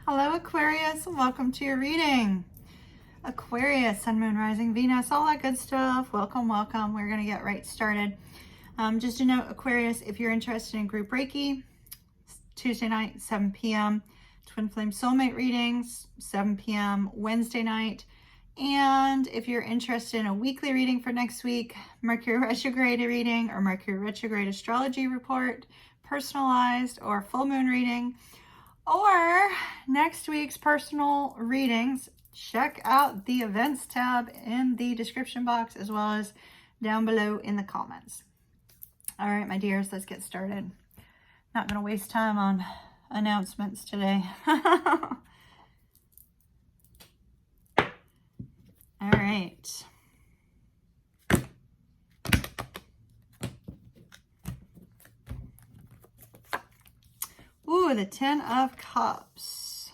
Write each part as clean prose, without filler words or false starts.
Hello Aquarius, welcome to your reading. Aquarius, Sun, Moon, Rising, Venus, all that good stuff. Welcome, welcome. We're going to get right started. Just a note, Aquarius, if you're interested in group Reiki, Tuesday night, 7 p.m. Twin Flame Soulmate readings, 7 p.m. Wednesday night. And if you're interested in a weekly reading for next week, Mercury retrograde reading or Mercury retrograde astrology report, personalized or full moon reading, or next week's personal readings, check out the events tab in the description box as well as down below in the comments. All right, my dears, let's get started. Not going to waste time on announcements today. All right. Ooh, the 10 of Cups,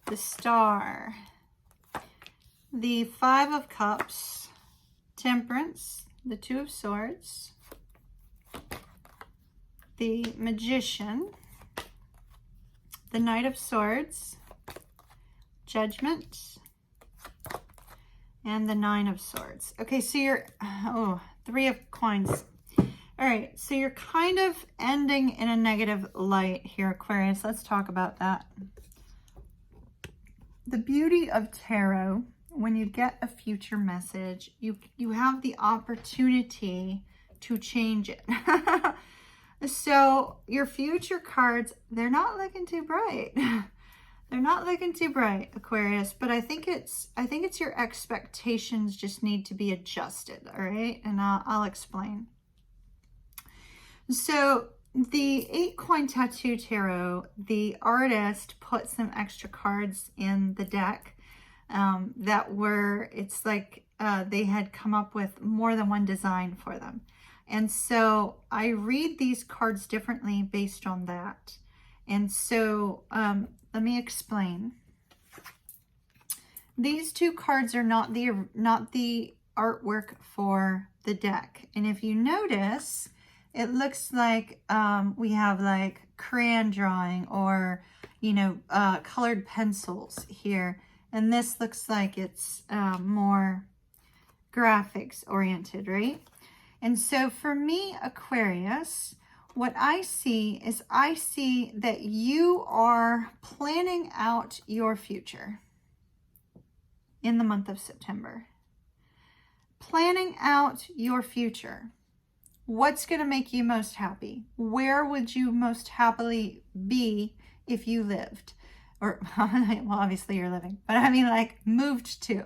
the Star, the 5 of Cups, Temperance, the 2 of Swords, the Magician, the Knight of Swords, Judgment, and the 9 of Swords. Okay, so you're, 3 of Coins. All right, so you're kind of ending in a negative light here, Aquarius. Let's talk about that. The beauty of tarot, when you get a future message, you have the opportunity to change it. So your future cards, they're not looking too bright. They're not looking too bright, Aquarius, but I think it's your expectations just need to be adjusted, all right? And I'll explain. So the 8-coin tattoo tarot, the artist put some extra cards in the deck that were, it's like they had come up with more than one design for them. And so I read these cards differently based on that. And so let me explain. These 2 cards are not the artwork for the deck. And if you notice, it looks like we have like crayon drawing or, colored pencils here. And this looks like it's more graphics oriented, right? And so for me, Aquarius, what I see is I see that you are planning out your future in the month of September. Planning out your future. What's going to make you most happy? Where would you most happily be if you lived? Or, well, obviously you're living, but I mean like moved to.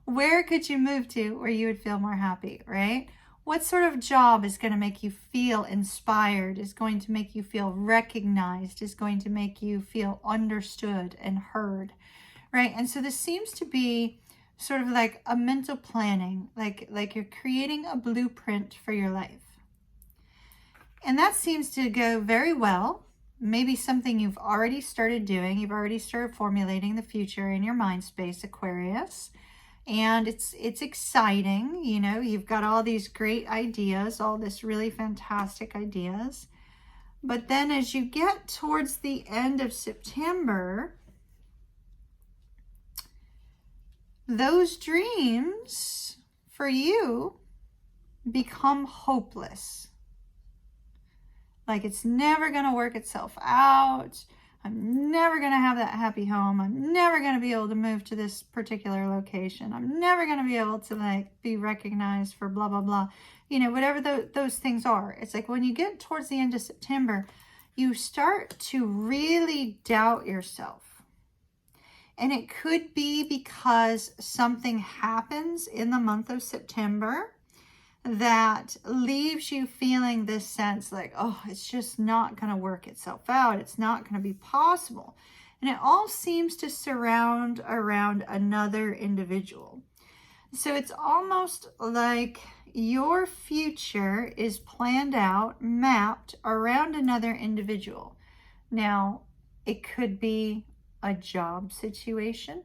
Where could you move to where you would feel more happy, right? What sort of job is going to make you feel inspired, is going to make you feel recognized, is going to make you feel understood and heard, right? And so this seems to be sort of like a mental planning, like you're creating a blueprint for your life. And that seems to go very well. Maybe something you've already started doing. You've already started formulating the future in your mind space, Aquarius. And it's exciting, you've got all these great ideas, all this really fantastic ideas. But then as you get towards the end of September, those dreams for you become hopeless. Like it's never going to work itself out. I'm never going to have that happy home. I'm never going to be able to move to this particular location. I'm never going to be able to be recognized for blah, blah, blah. Whatever those things are. It's like when you get towards the end of September, you start to really doubt yourself. And it could be because something happens in the month of September that leaves you feeling this sense like, oh, it's just not going to work itself out. It's not going to be possible. And it all seems to surround around another individual. So it's almost like your future is planned out, mapped around another individual. Now, it could be a job situation.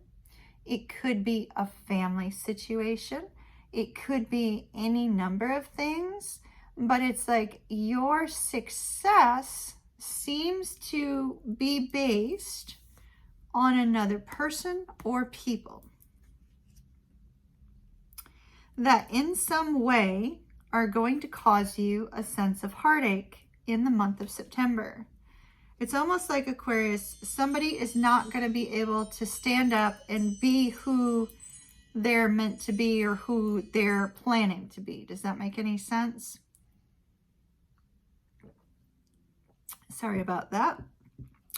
It could be a family situation. It could be any number of things, but it's like your success seems to be based on another person or people that in some way are going to cause you a sense of heartache in the month of September. It's almost like, Aquarius, somebody is not going to be able to stand up and be who they're meant to be or who they're planning to be. Does that make any sense? Sorry about that.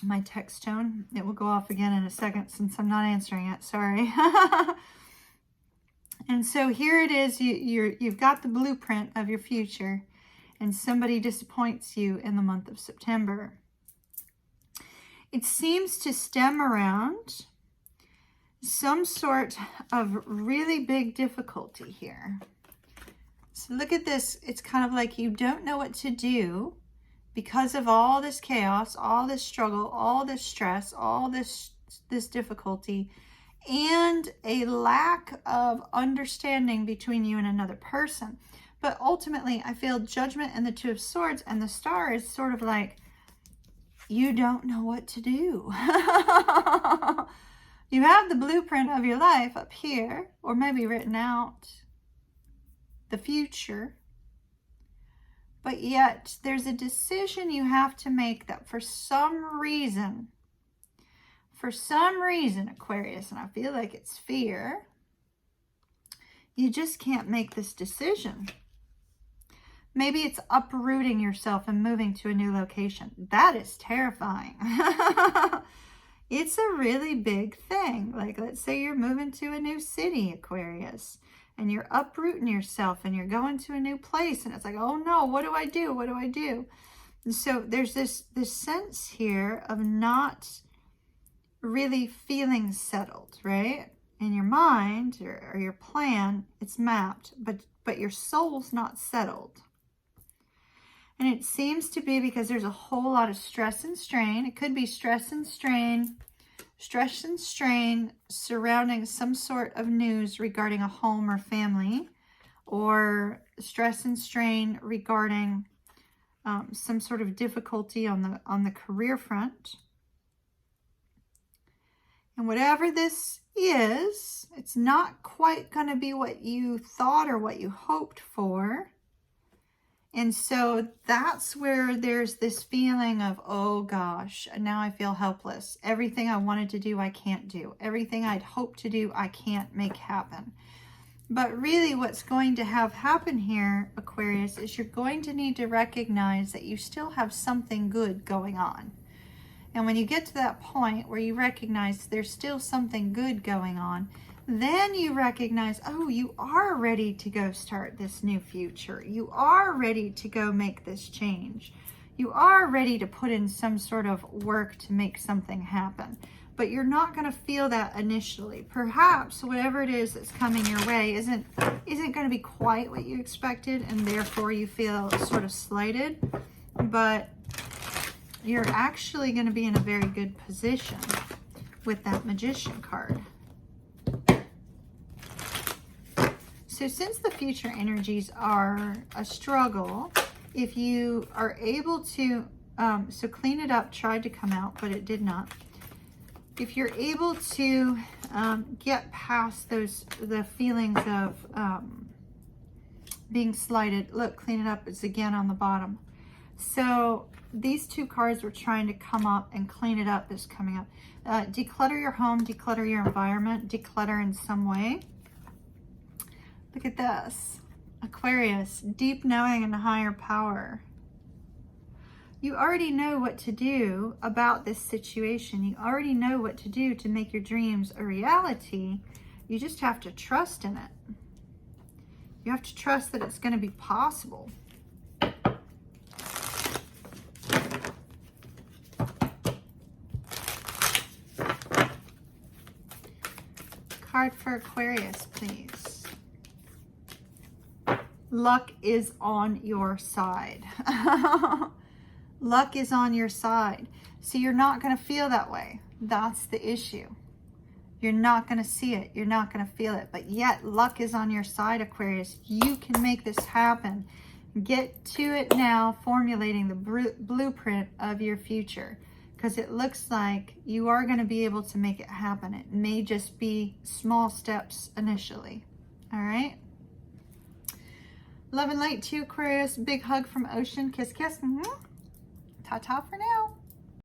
My text tone, it will go off again in a second since I'm not answering it. Sorry. And so here it is. You've got the blueprint of your future, and somebody disappoints you in the month of September. It seems to stem around some sort of really big difficulty here. So look at this. It's kind of like you don't know what to do because of all this chaos, all this struggle, all this stress, all this difficulty, and a lack of understanding between you and another person. But ultimately, I feel Judgment and the Two of Swords and the Star is sort of like, you don't know what to do. You have the blueprint of your life up here, or maybe written out, the future. But yet, there's a decision you have to make that for some reason, Aquarius, and I feel like it's fear, you just can't make this decision. Maybe it's uprooting yourself and moving to a new location. That is terrifying. It's a really big thing. Like, let's say you're moving to a new city, Aquarius, and you're uprooting yourself and you're going to a new place, and it's like, oh no, what do I do? What do I do? And so there's this sense here of not really feeling settled, right? In your mind or your plan, it's mapped, but your soul's not settled. And it seems to be because there's a whole lot of stress and strain. It could be stress and strain surrounding some sort of news regarding a home or family, or stress and strain regarding some sort of difficulty on the career front. And whatever this is, it's not quite going to be what you thought or what you hoped for. And so that's where there's this feeling of, oh gosh, now I feel helpless. Everything I wanted to do, I can't do. Everything I'd hoped to do, I can't make happen. But really what's going to have happen here, Aquarius, is you're going to need to recognize that you still have something good going on. And when you get to that point where you recognize there's still something good going on, then you recognize, oh, you are ready to go start this new future. You are ready to go make this change. You are ready to put in some sort of work to make something happen. But you're not going to feel that initially. Perhaps whatever it is that's coming your way isn't going to be quite what you expected, and therefore you feel sort of slighted. But you're actually going to be in a very good position with that Magician card. So since the future energies are a struggle, if you are able to, so clean it up tried to come out, but it did not. If you're able to get past the feelings of being slighted, look, clean it up, it's again on the bottom. So these two cards were trying to come up, and clean it up is coming up. Declutter your home, declutter your environment, declutter in some way. Look at this, Aquarius, deep knowing and higher power. You already know what to do about this situation. You already know what to do to make your dreams a reality. You just have to trust in it. You have to trust that it's going to be possible. Card for Aquarius, please. Luck is on your side. Luck is on your side. So you're not going to feel that way. That's the issue. You're not going to see it. You're not going to feel it. But yet luck is on your side, Aquarius. You can make this happen. Get to it now, formulating the blueprint of your future. because it looks like you are going to be able to make it happen. It may just be small steps initially. All right. Love and light to you, Aquarius. Big hug from Ocean. Kiss, kiss. Ta-ta for now.